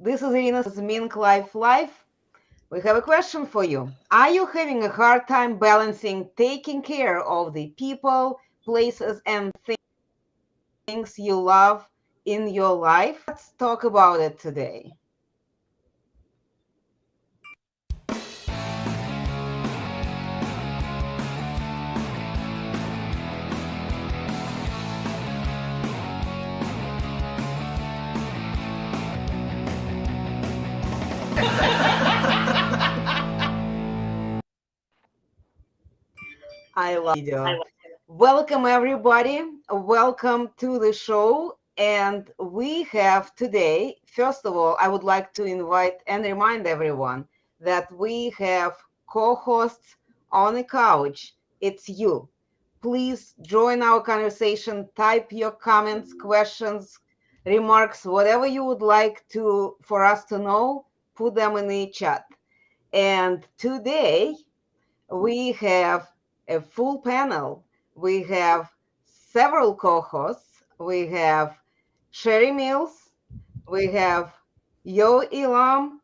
This is Irina's MinkLife Live. We have a question for you. Are you having a hard time balancing taking care of the people, places, and things you love in your life? Let's talk about it today. I love it. Welcome, everybody. Welcome to the show. And we have today, first of all, I would like to invite and remind everyone that we have co-hosts on the couch. It's you. Please join our conversation. Type your comments, questions, remarks, whatever you would like to for us to know. Put them in the chat. And today we have a full panel. We have several co-hosts. We have Sheri Mills, we have Elam,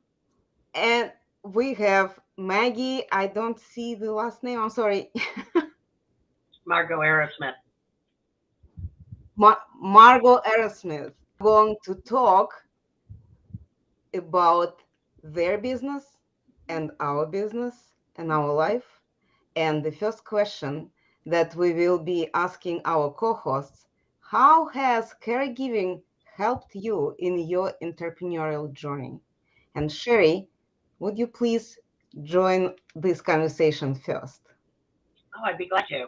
and we have Maggie. I don't see the last name. I'm sorry. Margo Arrowsmith. Margo Arrowsmith. Going to talk about their business and our business and our life. And the first question that we will be asking our co-hosts, how has caregiving helped you in your entrepreneurial journey? And Sheri, would you please join this conversation first? Oh, I'd be glad to.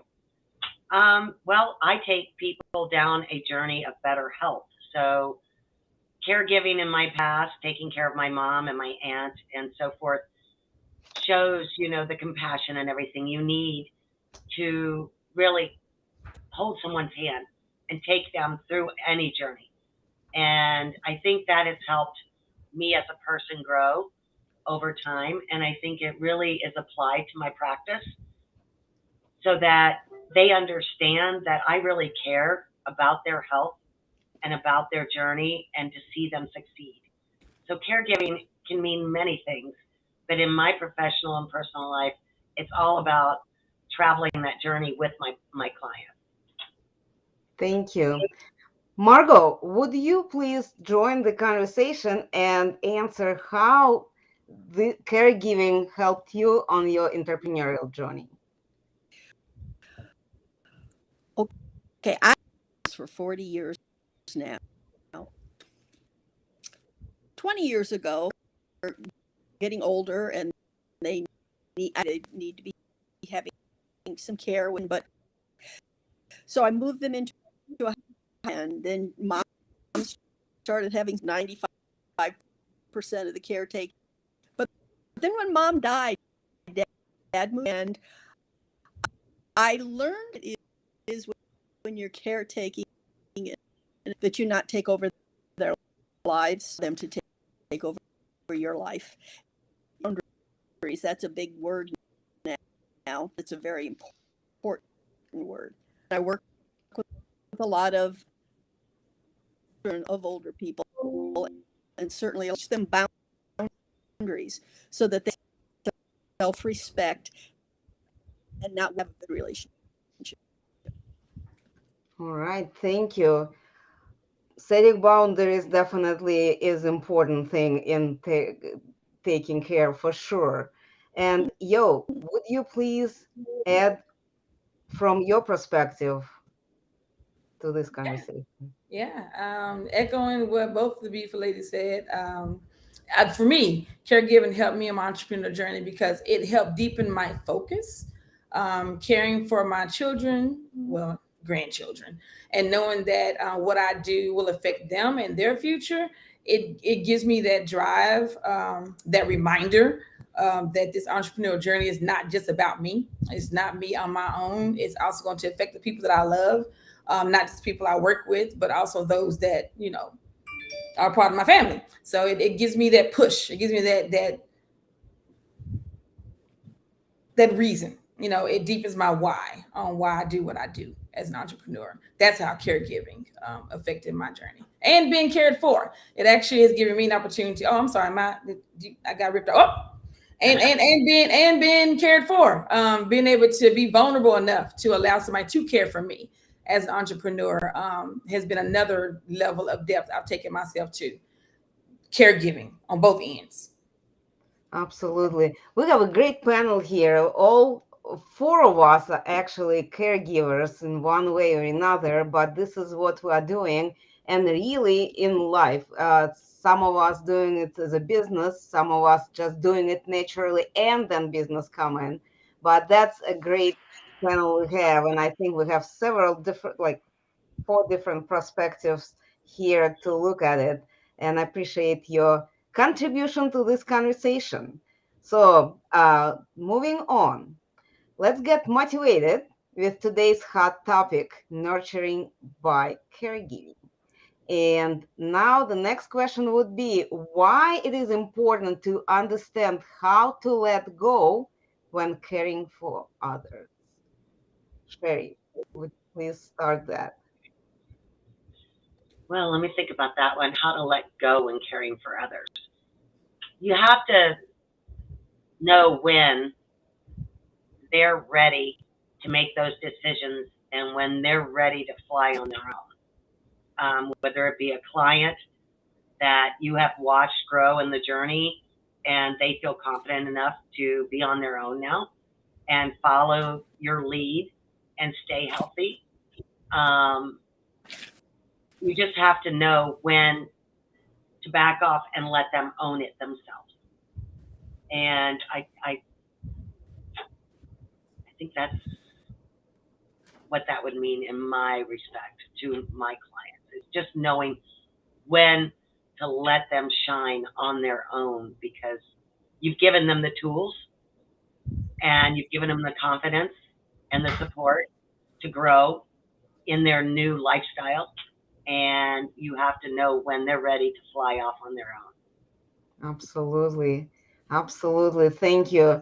Well, I take people down a journey of better health. So, caregiving in my past, taking care of my mom and my aunt and so forth, shows, the compassion and everything you need to really hold someone's hand and take them through any journey. And I think that has helped me as a person grow over time. And I think it really is applied to my practice so that they understand that I really care about their health and about their journey and to see them succeed. So caregiving can mean many things, but in my professional and personal life, it's all about traveling that journey with my client. Thank you. Margo, would you please join the conversation and answer how the caregiving helped you on your entrepreneurial journey? Okay, I for 40 years now. 20 years ago, getting older and they need to be having some care but so I moved them into a and then mom started having 95% of the caretaking. But then when mom died, dad moved, and I learned it is when you're caretaking that you not take over their lives, them to take over your life. Boundaries, that's a big word now. It's a very important word. I work with a lot of older people and certainly teach them boundaries so that they self-respect and not have a good relationship. All right, thank you. Setting boundaries definitely is important thing in taking care for sure. And would you please add from your perspective to this conversation? Echoing what both the beautiful ladies said. For me, caregiving helped me in my entrepreneurial journey because it helped deepen my focus, caring for my children, well, grandchildren, and knowing that what I do will affect them and their future. It gives me that drive, that reminder that this entrepreneurial journey is not just about me. It's not me on my own. It's also going to affect the people that I love, not just people I work with, but also those that are part of my family. So it gives me that push. It gives me that reason it deepens my why on why I do what I do as an entrepreneur. That's how caregiving affected my journey, and being cared for. It actually has given me an opportunity. Oh, I'm sorry, I got ripped off. Oh, and being cared for, being able to be vulnerable enough to allow somebody to care for me as an entrepreneur has been another level of depth I've taken myself to. Caregiving on both ends. Absolutely. We have a great panel here. All four of us are actually caregivers in one way or another, but this is what we are doing. And really in life, some of us doing it as a business, some of us just doing it naturally, and then business come in. But that's a great panel we have. And I think we have several different, like four different perspectives here to look at it. And I appreciate your contribution to this conversation. So, moving on, let's get motivated with today's hot topic, nurturing by caregiving. And now the next question would be why it is important to understand how to let go when caring for others. Sheri, would you please start that? Well, let me think about that one. How to let go when caring for others. You have to know when they're ready to make those decisions and when they're ready to fly on their own. Whether it be a client that you have watched grow in the journey and they feel confident enough to be on their own now and follow your lead and stay healthy. You just have to know when to back off and let them own it themselves. And I think that's what that would mean in my respect to my clients. It's just knowing when to let them shine on their own because you've given them the tools and you've given them the confidence and the support to grow in their new lifestyle. And you have to know when they're ready to fly off on their own. Absolutely. Absolutely. Thank you.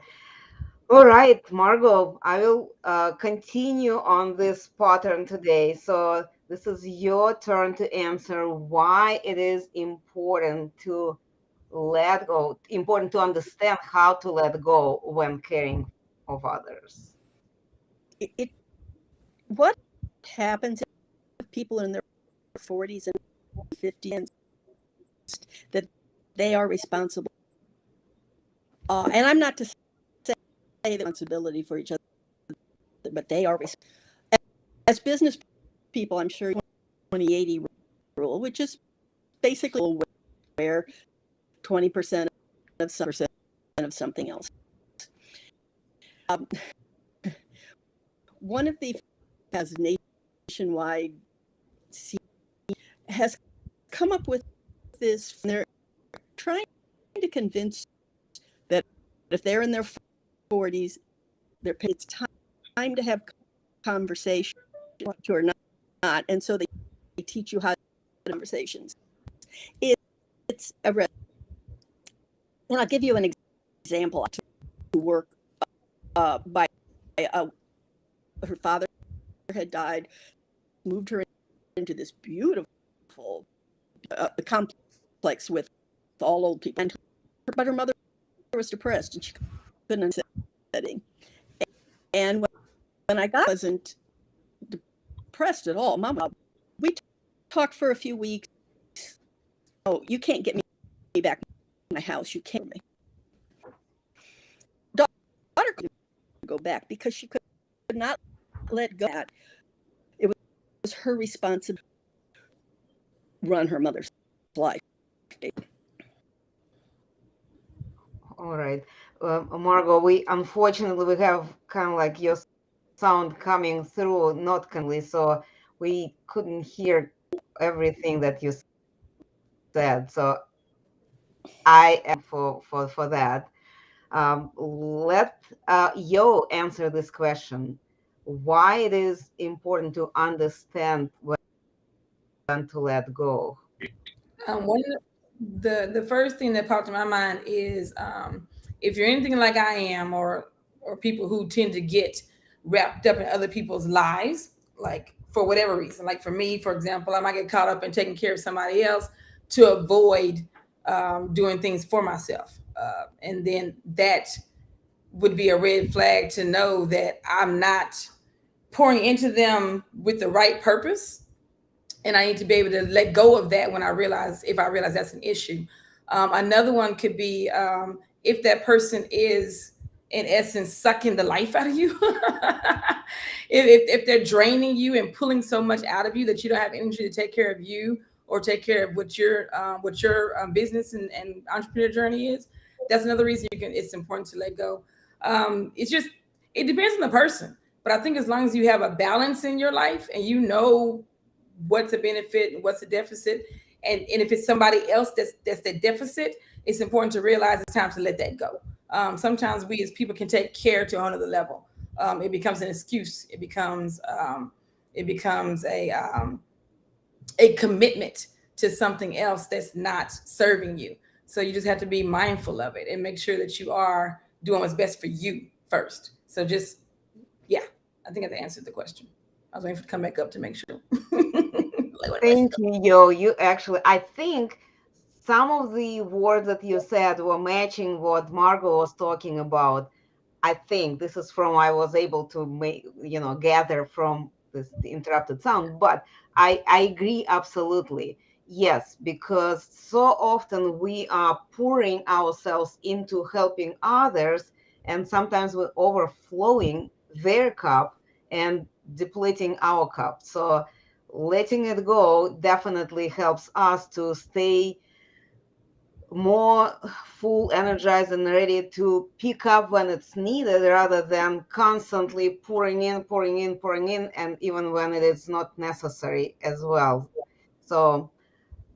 All right, Margo, I will continue on this pattern today. So, this is your turn to answer why it is important to let go, important to understand how to let go when caring of others. It what happens if people in their 40s and 50s that they are responsible. And I'm not to say the responsibility for each other, but they are as business people. I'm sure 20/80 rule, which is basically where 20% of some percent of something else. One of the has nationwide has come up with this. They're trying to convince that if they're in their 40s, it's time to have conversation or not, and so they teach you how to have conversations. It's a and I'll give you an example. To work by her father had died, moved her into this beautiful complex with all old people, but her mother was depressed and she couldn't understand setting. And when I got, wasn't depressed at all. Mama, we talked for a few weeks. Oh, you can't get me back in my house. You can't me. Daughter couldn't go back because she could not let go. It was her responsibility to run her mother's life. All right, Margo, we unfortunately we have kind of like your sound coming through not clearly, so we couldn't hear everything that you said. So I am for that. Let Yo answer this question: why it is important to understand when to let go. One of the first thing that popped in my mind is if you're anything like I am, or or people who tend to get wrapped up in other people's lives, like for whatever reason. Like for me, for example, I might get caught up in taking care of somebody else to avoid doing things for myself. And then that would be a red flag to know that I'm not pouring into them with the right purpose, and I need to be able to let go of that when I realize, if I realize that's an issue. Another one could be if that person is, in essence, sucking the life out of you. If they're draining you and pulling so much out of you that you don't have energy to take care of you or take care of what your business and entrepreneur journey is, that's another reason it's important to let go. It's just, it depends on the person. But I think as long as you have a balance in your life and you know what's a benefit and what's a deficit, and if it's somebody else that's the deficit, it's important to realize it's time to let that go. Sometimes we as people can take care to another level. It becomes an excuse. It becomes a commitment to something else that's not serving you. So you just have to be mindful of it and make sure that you are doing what's best for you first. So just, yeah, I think I've answered the question. I was waiting for it to come back up to make sure. Thank you, Yo. You actually, I think some of the words that you said were matching what Margo was talking about. I think this is from I was able to make, gather from this interrupted sound, but I agree absolutely. Yes, because so often we are pouring ourselves into helping others, and sometimes we're overflowing their cup and depleting our cup. So letting it go definitely helps us to stay more full, energized, and ready to pick up when it's needed rather than constantly pouring in, and even when it is not necessary as well. So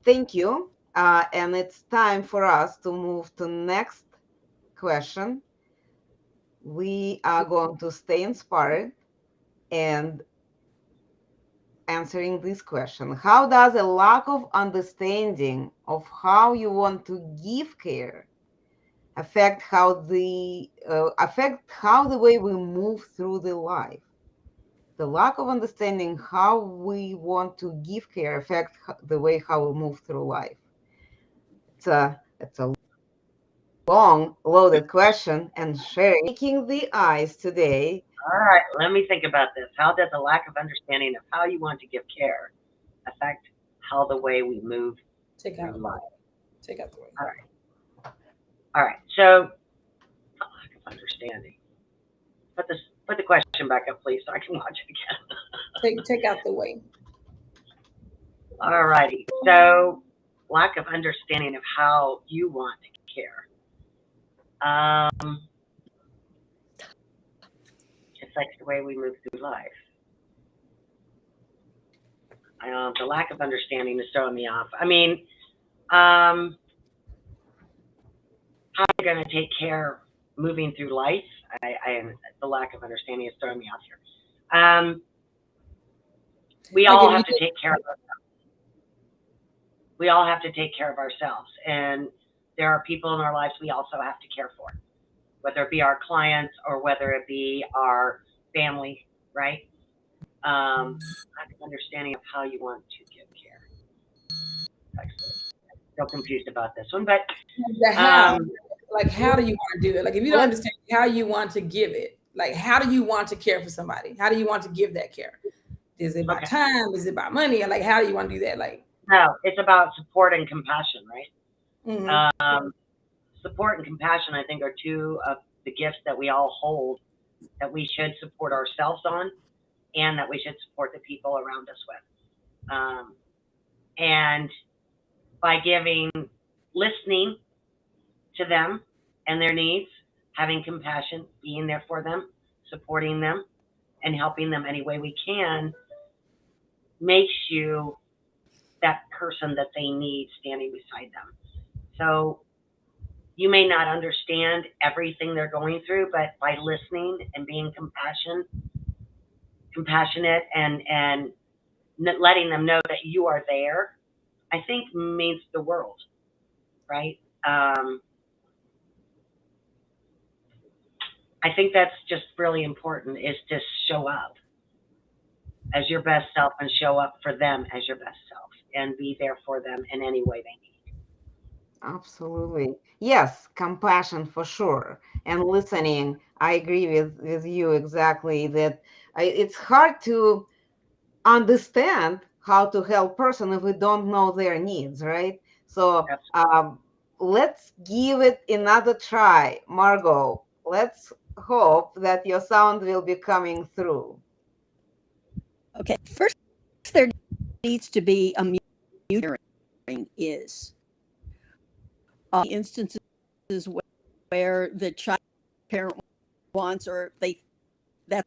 thank you. And it's time for us to move to next question. We are going to stay inspired and answering this question. How does a lack of understanding of how you want to give care affect how the way we move through the life? The lack of understanding how we want to give care affect the way how we move through life. It's a long loaded question, and Sheri making the eyes today. All right, let me think about this. How does a lack of understanding of how you want to give care affect how the way we move Take out through life? Take out the way. All right. So, a lack of understanding. Put the question back up, please, so I can watch it again. Take out the way. All righty. So, lack of understanding of how you want to care. Affects the way we move through life. The lack of understanding is throwing me off. I mean, how are you going to take care moving through life? The lack of understanding is throwing me off here. We all have to take care of ourselves. We all have to take care of ourselves, and there are people in our lives we also have to care for, whether it be our clients or whether it be our family, right? Lack of understanding of how you want to give care. Actually, I'm so confused about this one, but how do you want to do it? Like, if you don't understand how you want to give it, like, how do you want to care for somebody? How do you want to give that care? Is it by time? Is it by money? Like, how do you want to do that? Like, no, it's about support and compassion, right? Mm-hmm. Support and compassion, I think, are two of the gifts that we all hold that we should support ourselves on, and that we should support the people around us with. And by listening to them and their needs, having compassion, being there for them, supporting them, and helping them any way we can, makes you that person that they need standing beside them. So you may not understand everything they're going through, but by listening and being compassionate and letting them know that you are there, I think means the world, right? I think that's just really important, is to show up as your best self and show up for them as your best self and be there for them in any way they need. Absolutely. Yes, compassion for sure. And listening, I agree with you exactly that it's hard to understand how to help person if we don't know their needs, right? So Absolutely. let's give it another try. Margo, let's hope that your sound will be coming through. Okay, first there needs to be a mutual is instances where the child parent wants or they that's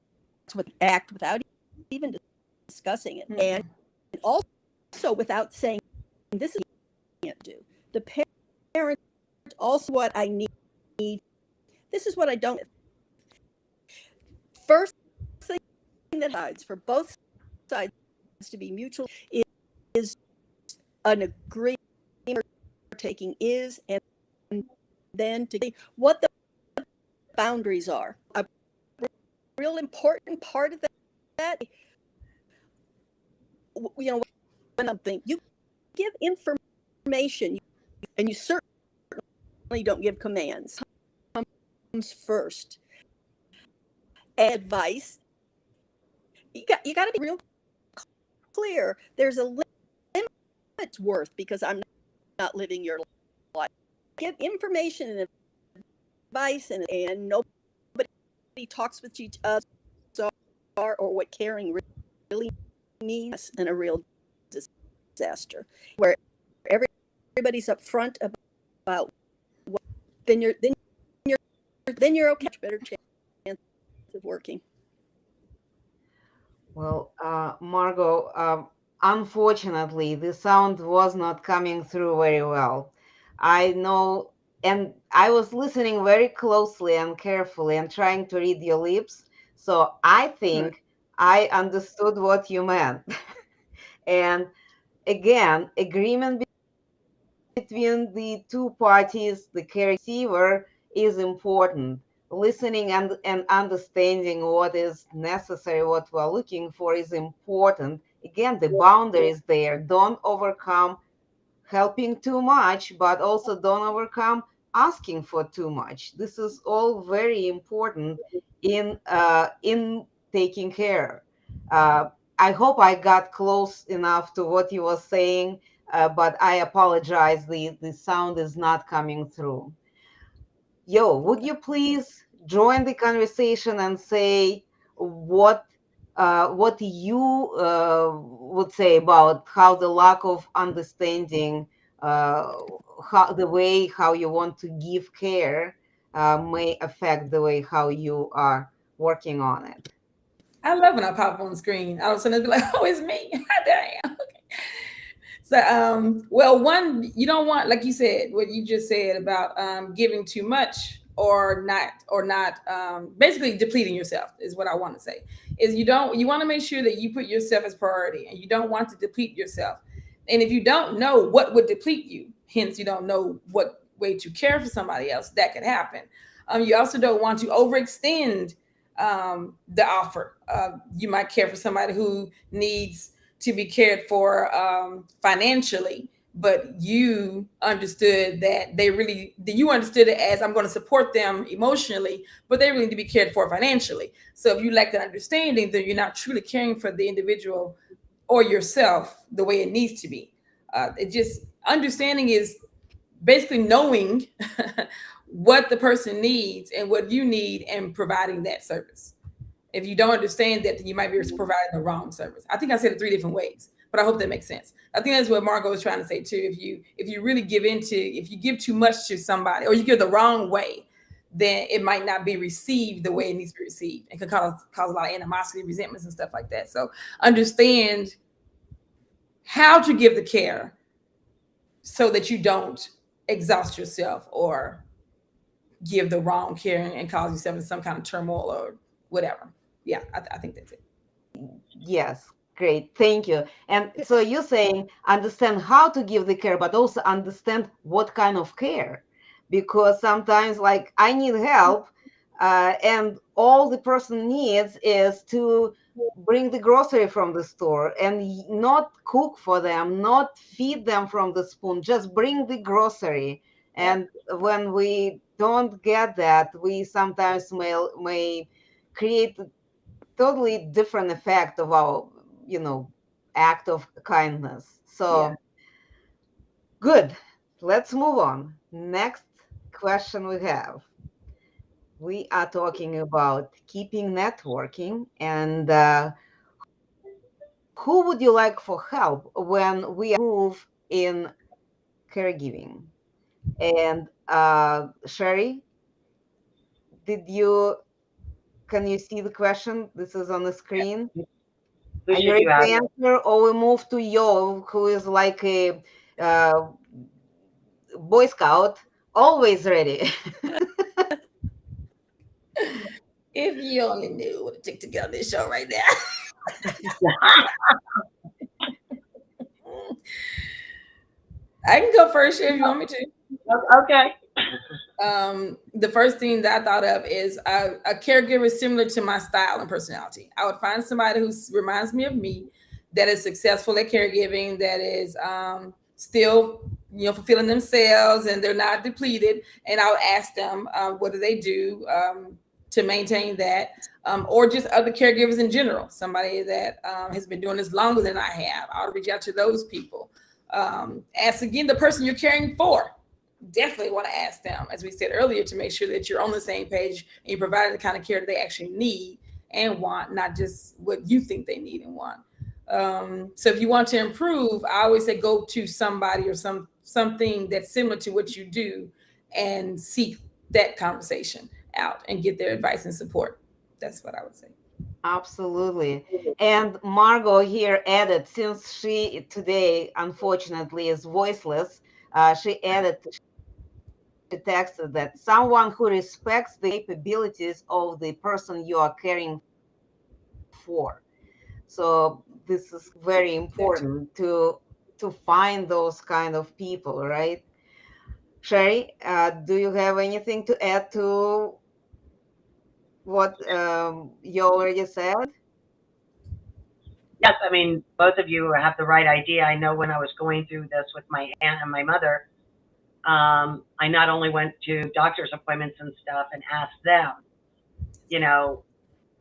what act without even discussing it, and also without saying this is what I can't do. The parent also what I need. This is what I don't. First thing that hides for both sides to be mutual is an agreement taking is, and then to see what the boundaries are. A real important part of that, you know, when something you give information, and you certainly don't give commands. Comes first. Advice. You got to be real clear. There's a limit worth because I'm not living your life. Give information and advice, and nobody talks with each other or what caring really means in a real disaster, where everybody's upfront about what, then you're okay. Better chance of working. Well, Margo, unfortunately, the sound was not coming through very well. I know, and I was listening very closely and carefully and trying to read your lips. So I Right. think I understood what you meant. And again, agreement between the two parties, the care receiver, is important. Listening and understanding what is necessary, what we're looking for, is important. Again, the boundaries there. Don't overcome helping too much, but also don't overcome asking for too much. This is all very important in taking care. Uh, I hope I got close enough to what you were saying, but I apologize. The sound is not coming through. Yo, would Okay. you please join the conversation and say what what you would say about how the lack of understanding, uh, how the way how you want to give care may affect the way how you are working on it? I love when I pop on the screen. All of a sudden, it'll be like, "Oh, it's me! There I am." So, well, one, you don't want, like you said, what you just said about giving too much or not, basically depleting yourself is what I want to say. Is you want to make sure that you put yourself as priority, and you don't want to deplete yourself. And if you don't know what would deplete you, hence you don't know what way to care for somebody else, that could happen. You also don't want to overextend the offer. You might care for somebody who needs to be cared for financially, but you understood that you understood it as, I'm going to support them emotionally, but they really need to be cared for financially. So if you lack that understanding, then you're not truly caring for the individual or yourself the way it needs to be. It just understanding is basically knowing what the person needs and what you need and providing that service. If you don't understand that, then you might be providing the wrong service. I think I said it three different ways, but I hope that makes sense. I think that's what Margo was trying to say too. If you really if you give too much to somebody or you give the wrong way, then it might not be received the way it needs to be received. It could cause a lot of animosity, resentments, and stuff like that. So understand how to give the care so that you don't exhaust yourself or give the wrong care and cause yourself in some kind of turmoil or whatever. Yeah, I think that's it. Yes, great. Thank you. And so you're saying understand how to give the care, but also understand what kind of care. Because sometimes, like, I need help, and all the person needs is to bring the grocery from the store and not cook for them, not feed them from the spoon, just bring the grocery. And when we don't get that, we sometimes may create a totally different effect of our, act of kindness. So good. Let's move on. Next question we have. We are talking about keeping networking, and who would you like for help when we move in caregiving? And Sheri, did you can you see the question? This is on the screen. Who Are you should ready you to ask? answer, or we move to Yo, who is like a uh, Boy Scout, always ready? If you only knew what it took to get on this show right now. I can go first if you want me to. Okay. The first thing that I thought of is a caregiver similar to my style and personality. I would find somebody who reminds me of me, that is successful at caregiving, that is still fulfilling themselves and they're not depleted. And I would ask them what do they do to maintain that, or just other caregivers in general. Somebody that has been doing this longer than I have. I would reach out to those people. Ask again the person you're caring for. Definitely want to ask them, as we said earlier, to make sure that you're on the same page and you're providing the kind of care that they actually need and want, not just what you think they need and want. So if you want to improve, I always say go to somebody or something that's similar to what you do and seek that conversation out and get their advice and support. That's what I would say. Absolutely. And Margo here added, since she today unfortunately is voiceless, she added, she texted that someone who respects the capabilities of the person you are caring for. So this is very That too. important to find those kind of people, right? Sheri, do you have anything to add to what you already said? Yes, I mean, both of you have the right idea. I know when I was going through this with my aunt and my mother, I not only went to doctor's appointments and stuff and asked them, you know,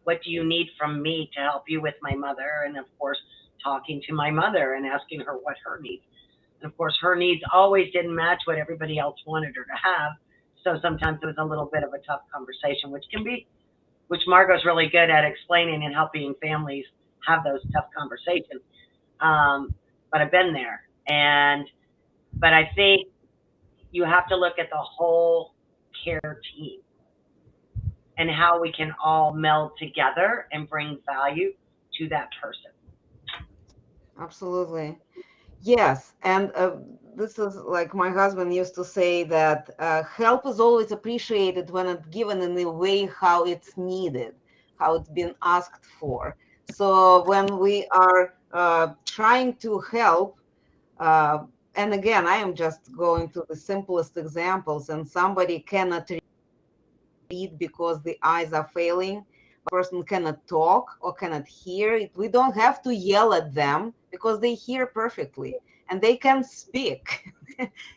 what do you need from me to help you with my mother? And of course, talking to my mother and asking her what her needs. And of course, her needs always didn't match what everybody else wanted her to have. So sometimes it was a little bit of a tough conversation, which Margo's really good at explaining and helping families have those tough conversations. But I've been there. But I think you have to look at the whole care team and how we can all meld together and bring value to that person. Absolutely. Yes, and this is like my husband used to say that help is always appreciated when it's given in the way how it's needed, how it's been asked for. So when we are trying to help, and again, I am just going to the simplest examples, and somebody cannot read because the eyes are failing, person cannot talk or cannot hear, we don't have to yell at them because they hear perfectly and they can speak.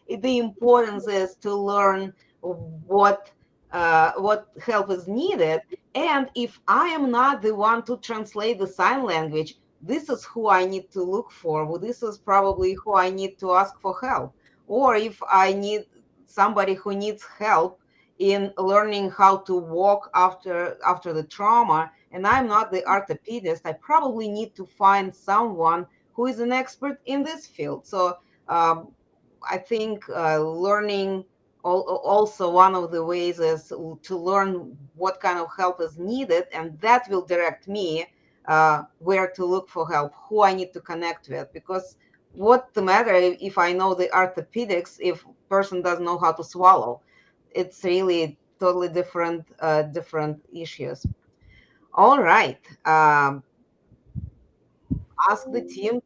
The importance is to learn what help is needed, and if I am not the one to translate the sign language, this is who I need to look for. Well, this is probably who I need to ask for help. Or if I need somebody who needs help in learning how to walk after the trauma, and I'm not the orthopedist, I probably need to find someone who is an expert in this field. So I think learning also one of the ways is to learn what kind of help is needed, and that will direct me where to look for help, who I need to connect with. Because what the matter if I know the orthopedics if person doesn't know how to swallow? It's really totally different issues. All right. Ask the team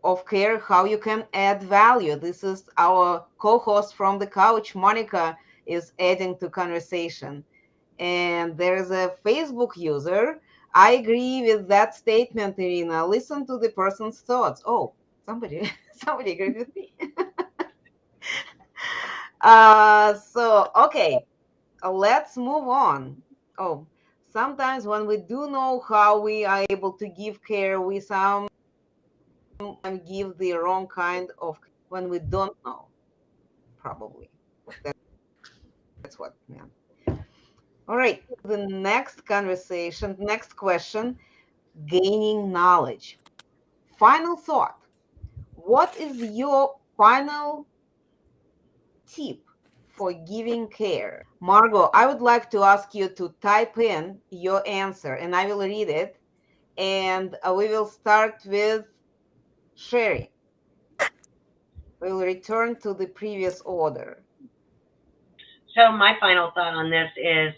of care how you can add value. This is our co-host from the couch, Monica, is adding to conversation. And there's a Facebook user. I agree with that statement, Irina. Listen to the person's thoughts. Oh, somebody, somebody agreed with me. So okay, let's move on. Oh, sometimes when we do know how we are able to give care, we sometimes give the wrong kind of when we don't know. Probably that's what meant. All right, the next conversation, next question: gaining knowledge. Final thought. What is your final tip for giving care? Margo, I would like to ask you to type in your answer and I will read it. And we will start with Sheri. We will return to the previous order. So my final thought on this is,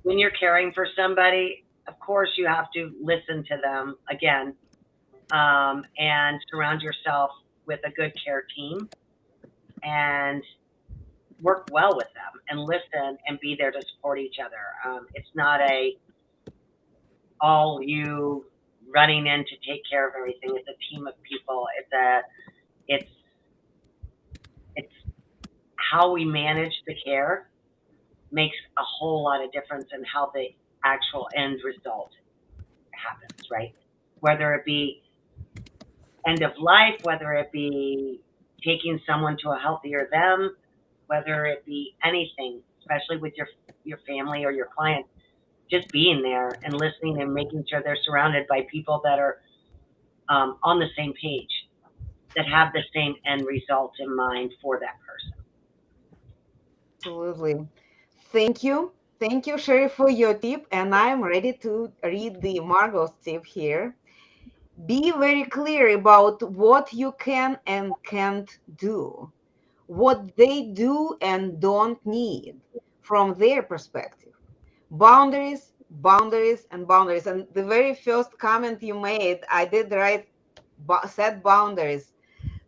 when you're caring for somebody, of course you have to listen to them again, and surround yourself with a good care team and work well with them and listen and be there to support each other. It's not a all you running in to take care of everything. It's a team of people. It's it's how we manage the care makes a whole lot of difference in how the actual end result happens, right? Whether it be end of life, whether it be taking someone to a healthier them, whether it be anything, especially with your family or your clients, just being there and listening and making sure they're surrounded by people that are on the same page, that have the same end result in mind for that person. Absolutely. Thank you. Thank you, Sheri, for your tip. And I'm ready to read the Margot's tip here. Be very clear about what you can and can't do, what they do and don't need from their perspective. Boundaries, boundaries, and boundaries. And the very first comment you made, I did write set boundaries.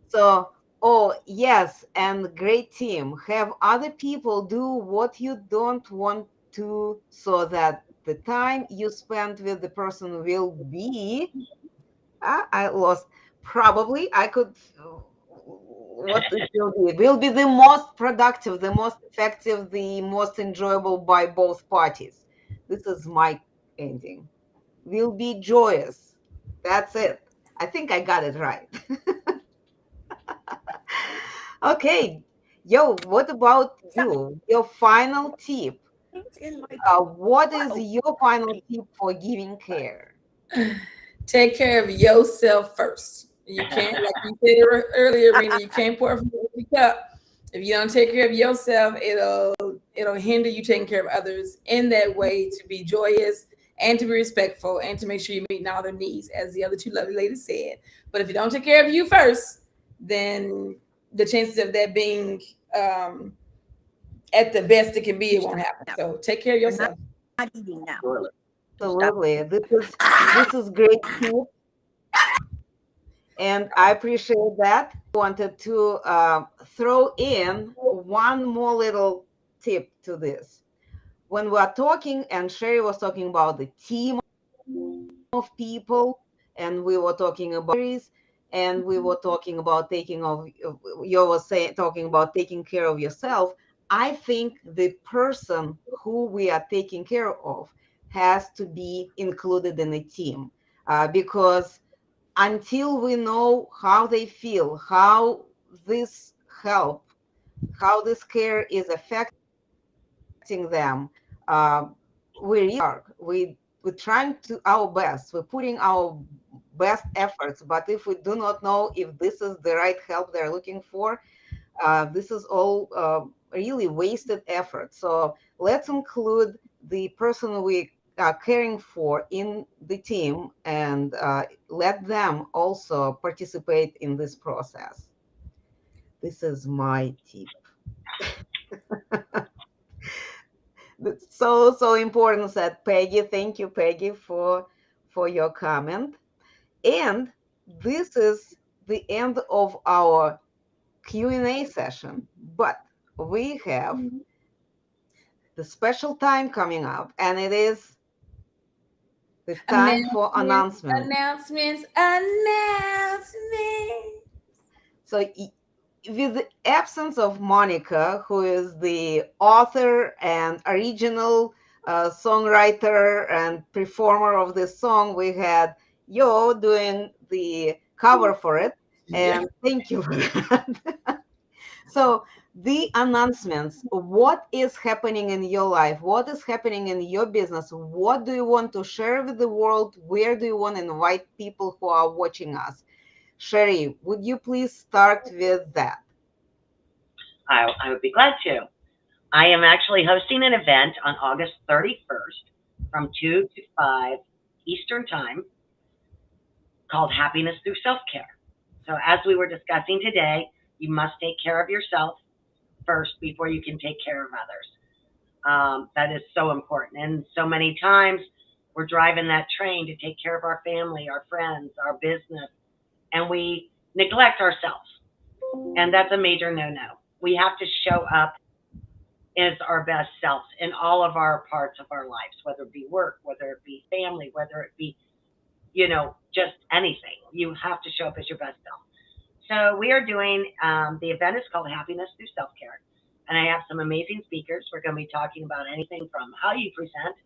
So, oh, yes, and great team. Have other people do what you don't want to so that the time you spend with the person will be, I lost, probably, I could, what it will be the most productive, the most effective, the most enjoyable by both parties. This is my ending. Will be joyous. That's it. I think I got it right. Okay. Yo, what about you? Your final tip. It's in my What is file. your final tip for giving care? Take care of yourself first. You can't, like you said earlier, Rena, you can't pour from the empty cup. If you don't take care of yourself, it'll hinder you taking care of others in that way, to be joyous and to be respectful and to make sure you're meeting all their needs, as the other two lovely ladies said. But if you don't take care of you first, then the chances of that being at the best it can be, it won't happen. So take care of I'm yourself. not eating now. Stop. Absolutely. This is great tip, and I appreciate that. Wanted to throw in one more little tip to this. When we are talking, and Sheri was talking about the team of people, and we were talking about and we were talking about you were saying talking about taking care of yourself. I think the person who we are taking care of has to be included in a team, because until we know how they feel, how this help, how this care is affecting them, uh, we really are. We're trying to our best. We're putting our best efforts. But if we do not know if this is the right help they're looking for, this is all really wasted effort. So let's include the person we are caring for in the team and let them also participate in this process. This is my tip. That's so important, said Peggy. Thank you, Peggy, for your comment. And this is the end of our Q&A session, but we have the special time coming up, and it is the time for Announcements, announcement. announcements, announcements. So with the absence of Monica, who is the author and original songwriter and performer of this song, we had Yo doing the cover for it. Yeah. And thank you for that. So the announcements, what is happening in your life? What is happening in your business? What do you want to share with the world? Where do you want to invite people who are watching us? Sheri, would you please start with that? I would be glad to. I am actually hosting an event on August 31st from 2 to 5 Eastern Time called Happiness Through Self-Care. So as we were discussing today, you must take care of yourself first before you can take care of others. That is so important. And so many times we're driving that train to take care of our family, our friends, our business, and we neglect ourselves. And that's a major no-no. We have to show up as our best selves in all of our parts of our lives, whether it be work, whether it be family, whether it be, just anything. You have to show up as your best self. So we are doing, the event is called Happiness Through Self-Care. And I have some amazing speakers. We're going to be talking about anything from how you present,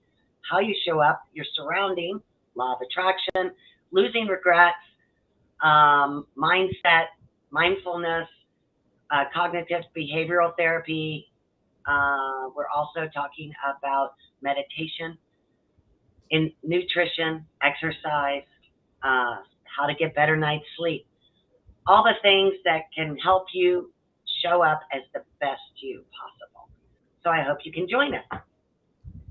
how you show up, your surrounding, law of attraction, losing regrets, mindset, mindfulness, cognitive behavioral therapy. We're also talking about meditation, in nutrition, exercise, how to get better night's sleep, all the things that can help you show up as the best you possible. So I hope you can join us.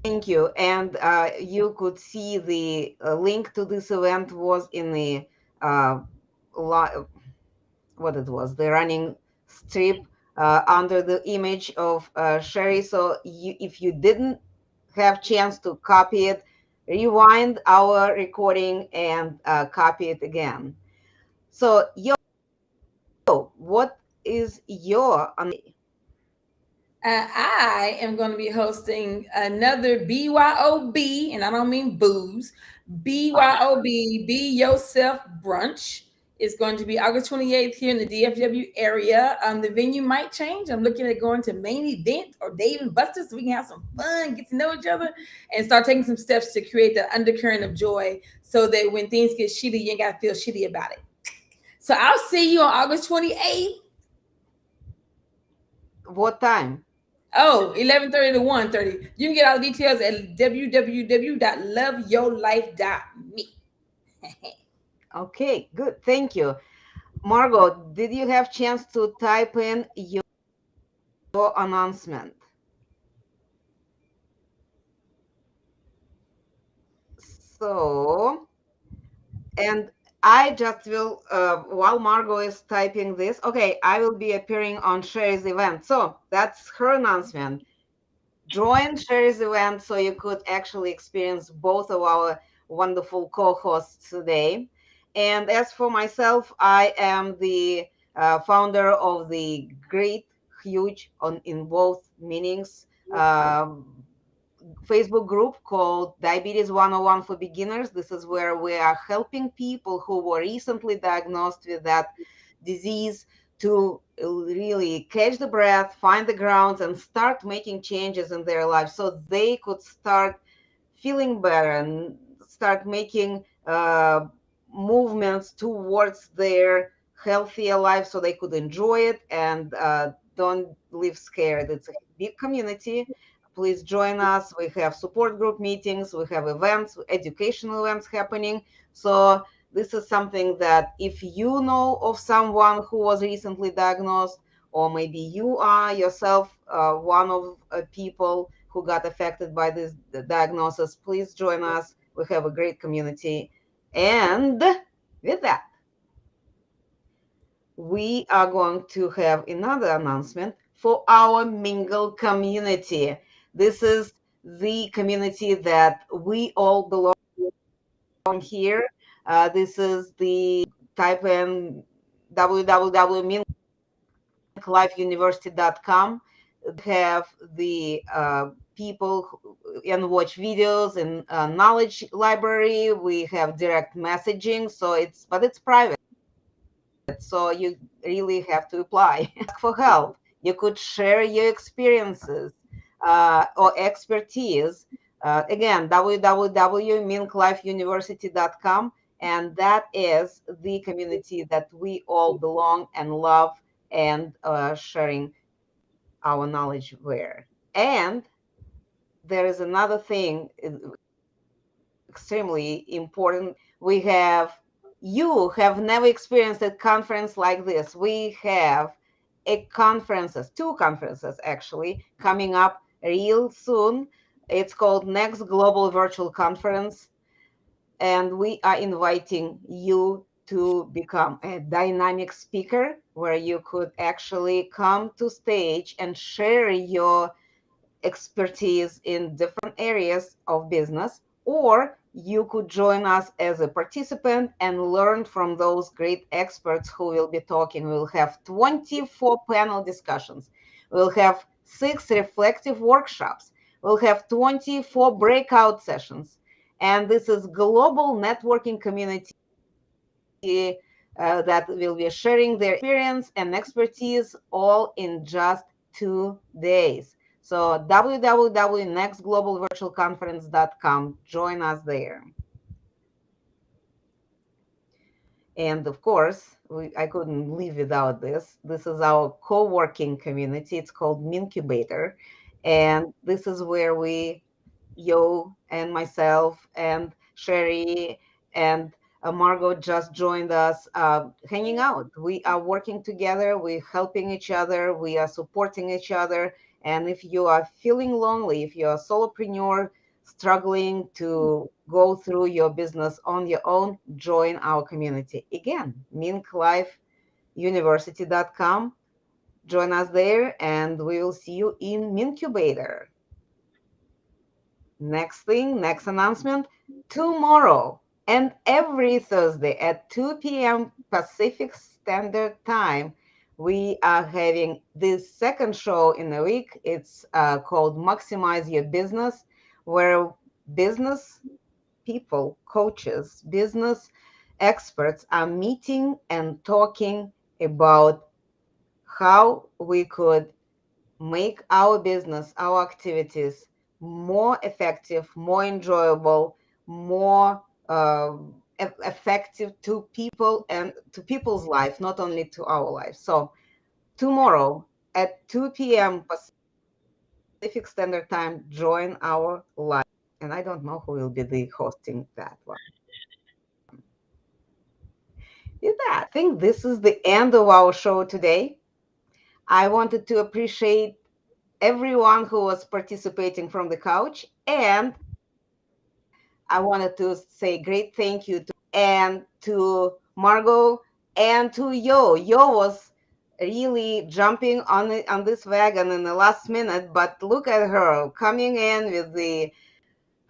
Thank you. And you could see the link to this event was in the what it was, the running strip under the image of Sheri. So if you didn't have chance to copy it, rewind our recording and copy it again. So what is your I am going to be hosting another BYOB, and I don't mean booze, BYOB, Be Yourself Brunch. It's going to be August 28th here in the DFW area. The venue might change. I'm looking at going to Main Event or Dave and Buster's so we can have some fun, get to know each other, and start taking some steps to create the undercurrent of joy so that when things get shitty, you ain't got to feel shitty about it. So I'll see you on August 28th. what time? Oh, 11:30 to 1:30. You can get all the details at www.loveyourlife.me. Okay, good. Thank you. Margo, did you have chance to type in your announcement? So, and I just will, while Margo is typing this, okay, I will be appearing on Sheri's event. So that's her announcement. Join Sheri's event so you could actually experience both of our wonderful co-hosts today. And as for myself, I am the founder of the great, huge, in both meanings, Facebook group called Diabetes 101 for Beginners. This is where we are helping people who were recently diagnosed with that disease to really catch the breath, find the grounds, and start making changes in their life so they could start feeling better and start making movements towards their healthier life so they could enjoy it and don't live scared. It's a big community. Please join us. We have support group meetings, we have events, educational events happening. So this is something that if you know of someone who was recently diagnosed, or maybe you are yourself one of people who got affected by this diagnosis, please join us. We have a great community. And with that, we are going to have another announcement for our Mingle community. This is the community that we all belong here. This is the type in www.minklifeuniversity.com. Have the people and watch videos in knowledge library. We have direct messaging, so it's private. So you really have to apply. Ask for help. You could share your experiences or expertise. Again, www.minklifeuniversity.com, and that is the community that we all belong and love, and sharing our knowledge where. And there is another thing extremely important. You have never experienced a conference like this. We have two conferences actually coming up real soon. It's called Next Global Virtual Conference, and we are inviting you to become a dynamic speaker where you could actually come to stage and share your expertise in different areas of business, or you could join us as a participant and learn from those great experts who will be talking. We'll have 24 panel discussions. We'll have 6 reflective workshops. We'll have 24 breakout sessions. And this is global networking community that will be sharing their experience and expertise all in just 2 days. So www.nextglobalvirtualconference.com. Join us there. And of course, I couldn't live without this. This is our co-working community. It's called MinkLife. And this is where you and myself and Sheri and Margo just joined us, hanging out. We are working together, we're helping each other, we are supporting each other. And if you are feeling lonely, if you're a solopreneur struggling to go through your business on your own, join our community. Again, minklifeuniversity.com. Join us there, and we will see you in Minkubator. Next announcement, tomorrow and every Thursday at 2 p.m. Pacific Standard Time, we are having this second show in a week. It's called Maximize Your Business, where business people, coaches, business experts are meeting and talking about how we could make our business, our activities more effective, more enjoyable, more effective to people and to people's life, not only to our life. So tomorrow at 2 p.m. Pacific Standard Time, join our live. And I don't know who will be the hosting that one. With that, I think this is the end of our show today. I wanted to appreciate everyone who was participating from the couch, and I wanted to say great thank you to Margo and to Yo. Yo was really jumping on this wagon in the last minute, but look at her coming in with the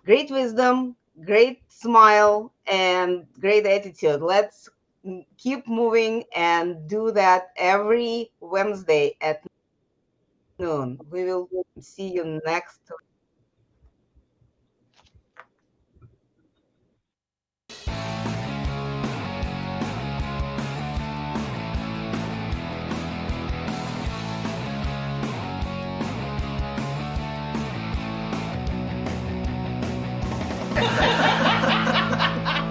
great wisdom, great smile, and great attitude. Let's keep moving and do that every Wednesday at noon. We will see you next